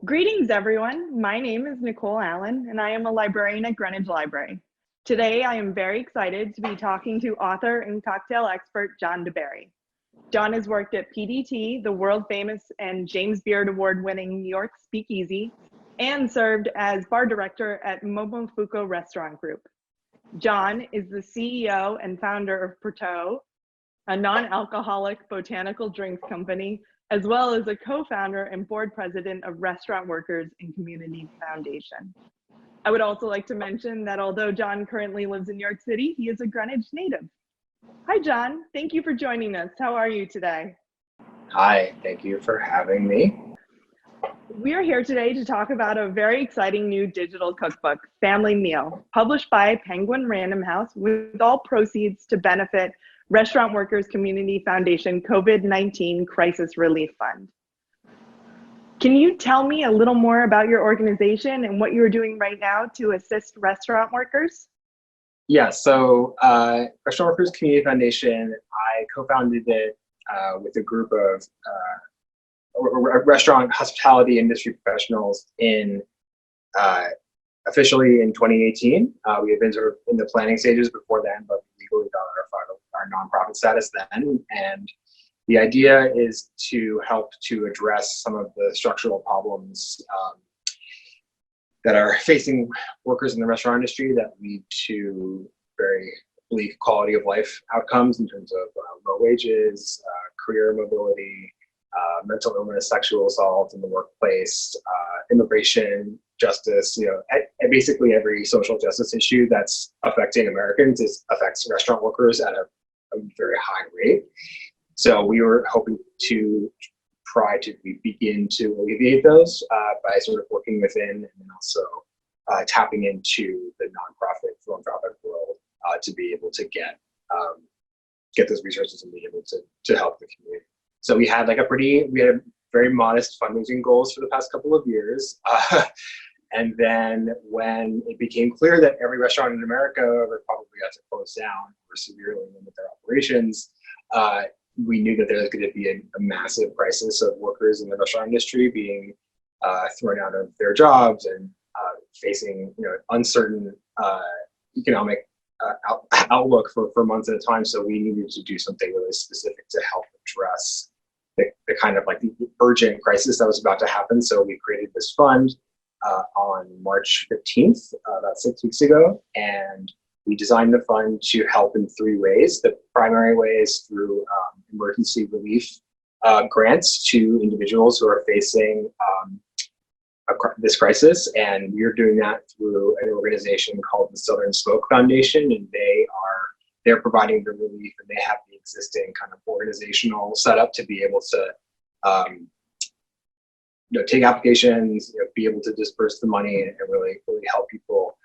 Greetings, everyone. My name is Nicole Allen, and I am a librarian at Greenwich Library. Today, I am very excited to be talking to author and cocktail expert John deBary. John has worked at PDT, the world famous and James Beard Award winning New York Speakeasy, and served as bar director at Momofuku Restaurant Group. John is the CEO and founder of Pertot, a non-alcoholic botanical drinks company, as well as a co-founder and board president of Restaurant Workers and Community Foundation. I would also like to mention that although John currently lives in New York City, he is a Greenwich native. Hi, John. Thank you for joining us. How are you today? Hi, thank you for having me. We are here today to talk about a very exciting new digital cookbook, Family Meal, published by Penguin Random House, with all proceeds to benefit Restaurant Workers Community Foundation COVID-19 Crisis Relief Fund. Can you tell me a little more about your organization and what you're doing right now to assist restaurant workers? Yeah, so Restaurant Workers Community Foundation, I co-founded it with a group of restaurant hospitality industry professionals officially in 2018. We had been sort of in the planning stages before then, but we legally got our nonprofit status then. And the idea is to help to address some of the structural problems that are facing workers in the restaurant industry that lead to very bleak quality of life outcomes in terms of low wages, career mobility, mental illness, sexual assault in the workplace, immigration, justice, basically every social justice issue that's affecting Americans affects restaurant workers at a very high rate. So we were hoping to try to begin to alleviate those by sort of working within and then also tapping into the nonprofit, philanthropic world to be able to get those resources and be able to help the community. So we had very modest fundraising goals for the past couple of years. And then when it became clear that every restaurant in America would probably have to close down or severely limit their operations, we knew that there was going to be a massive crisis of workers in the restaurant industry being thrown out of their jobs and facing uncertain economic outlook for months at a time. So we needed to do something really specific to help address the kind of the urgent crisis that was about to happen. So we created this fund on March 15th, about 6 weeks ago, and we designed the fund to help in three ways. The primary way is through emergency relief grants to individuals who are facing this crisis, and we're doing that through an organization called the Southern Spoke Foundation, and they're providing the relief, and they have the existing kind of organizational setup to be able to take applications, be able to disperse the money and really help people.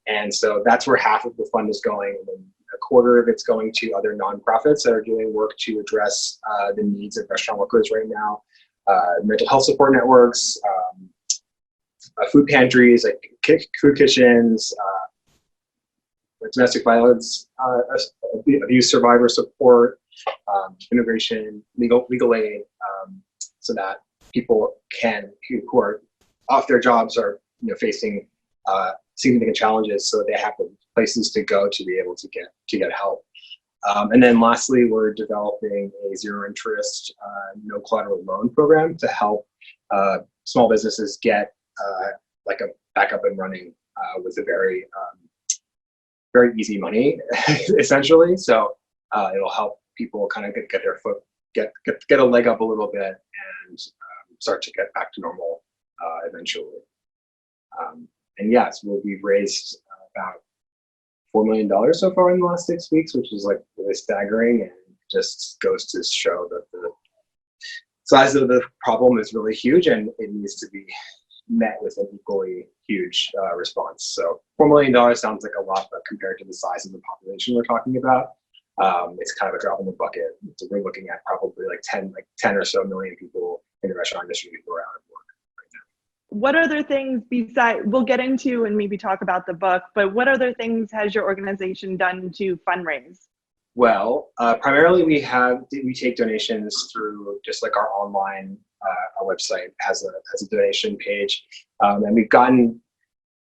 And so that's where half of the fund is going, and then a quarter of it's going to other nonprofits that are doing work to address the needs of restaurant workers right now. Mental health support networks, food pantries, food kitchens, domestic violence, abuse survivor support, immigration, legal aid, so that people who are off their jobs are facing significant challenges, so they have places to go to be able to get help. And then lastly, we're developing a zero interest, no collateral loan program to help small businesses get a backup and running with a very easy money, essentially. So it'll help people kind of get their foot, get a leg up a little bit and start to get back to normal eventually. And yes, we've raised about $4 million so far in the last 6 weeks, which is really staggering, and just goes to show that the size of the problem is really huge and it needs to be met with an equally huge response. So $4 million sounds like a lot, but compared to the size of the population we're talking about, it's kind of a drop in the bucket. So we're looking at probably 10 or so million people in the restaurant industry who are out of work right now. What other things we'll get into and maybe talk about the book, but what other things has your organization done to fundraise? Well, primarily we take donations through just like our online, our website has a donation page, and we've gotten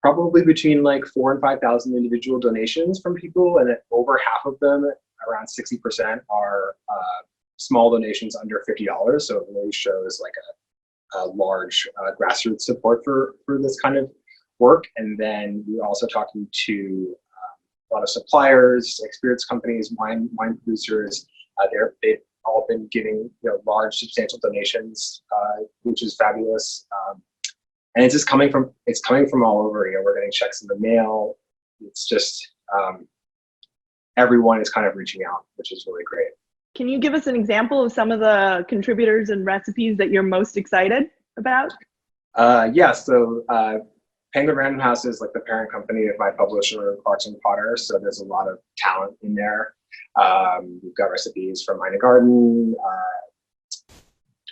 probably between like 4,000 and 5,000 individual donations from people, and over half of them, around 60%, are small donations under $50. So it really shows like a large grassroots support for this kind of work. And then we're also talking to a lot of suppliers, like spirits companies, wine producers. They've all been giving large, substantial donations, which is fabulous. And it's just coming from all over. We're getting checks in the mail. It's just everyone is kind of reaching out, which is really great. Can you give us an example of some of the contributors and recipes that you're most excited about? Yeah, so Penguin Random House is like the parent company of my publisher, Clarkson Potter, so there's a lot of talent in there. We've got recipes from Ina Garten,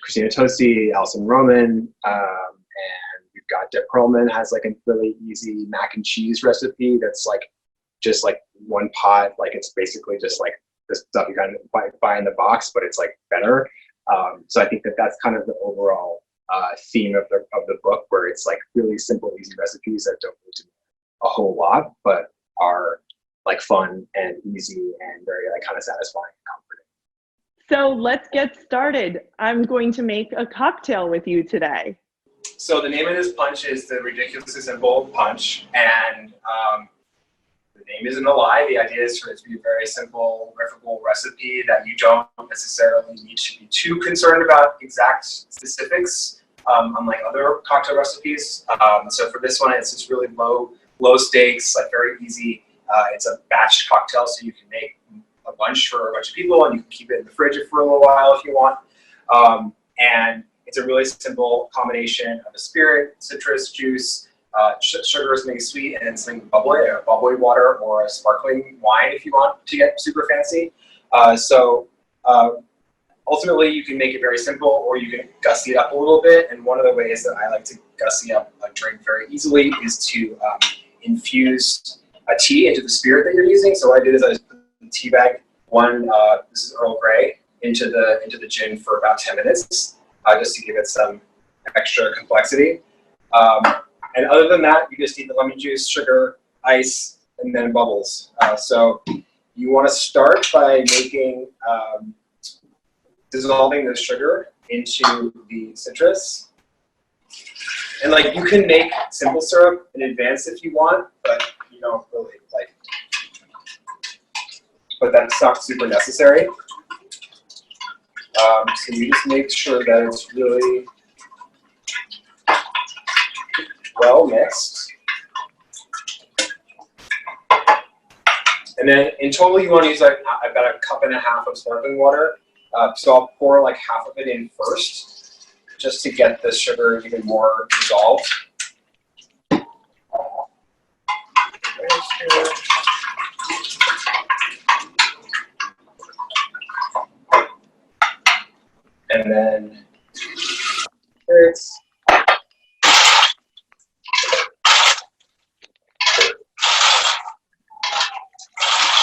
Christina Tosti, Alison Roman, and we've got Deb Perlman has like a really easy mac and cheese recipe that's like just like one pot, like it's basically just like the stuff you kind of buy in the box, but it's like better. So I think that's kind of the overall theme of the book, where it's like really simple, easy recipes that don't need to do a whole lot, but are like fun and easy and very like kind of satisfying and comforting. So let's get started. I'm going to make a cocktail with you today. So the name of this punch is the Ridiculously Simple Punch, and the name isn't a lie. The idea is for it to be a very simple, riffable recipe that you don't necessarily need to be too concerned about exact specifics, unlike other cocktail recipes. So for this one, it's just really low stakes, like very easy. It's a batch cocktail, so you can make a bunch for a bunch of people, and you can keep it in the fridge for a little while if you want. And it's a really simple combination of a spirit, citrus juice, sugar is something sweet, and something bubbly, a bubbly water or a sparkling wine if you want to get super fancy. Ultimately, you can make it very simple, or you can gussy it up a little bit. And one of the ways that I like to gussy up a drink very easily is to infuse a tea into the spirit that you're using. So what I did is I just put the tea bag, this is Earl Grey, into the gin for about 10 minutes, just to give it some extra complexity. And other than that, you just need the lemon juice, sugar, ice, and then bubbles. So you want to start by dissolving the sugar into the citrus. And like you can make simple syrup in advance if you want, but you don't really like. But that's not super necessary. So you just make sure that it's really well mixed. And then in total, you want to use like about 1.5 cups of sparkling water. So I'll pour like half of it in first, just to get the sugar even more dissolved. And then it's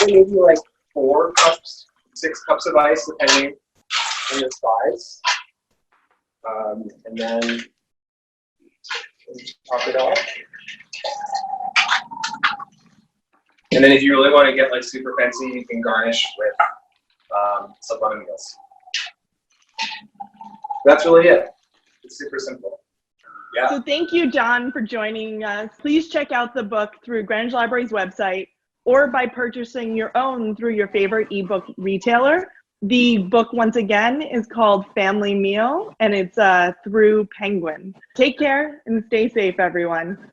maybe like 4 cups, 6 cups of ice, depending on the size. And then top it off. And then if you really want to get like super fancy, you can garnish with some lemon juice. That's really it. It's super simple. Yeah. So thank you, John, for joining us. Please check out the book through Greenwich Library's website, or by purchasing your own through your favorite ebook retailer. The book, once again, is called Family Meal, and it's through Penguin. Take care and stay safe, everyone.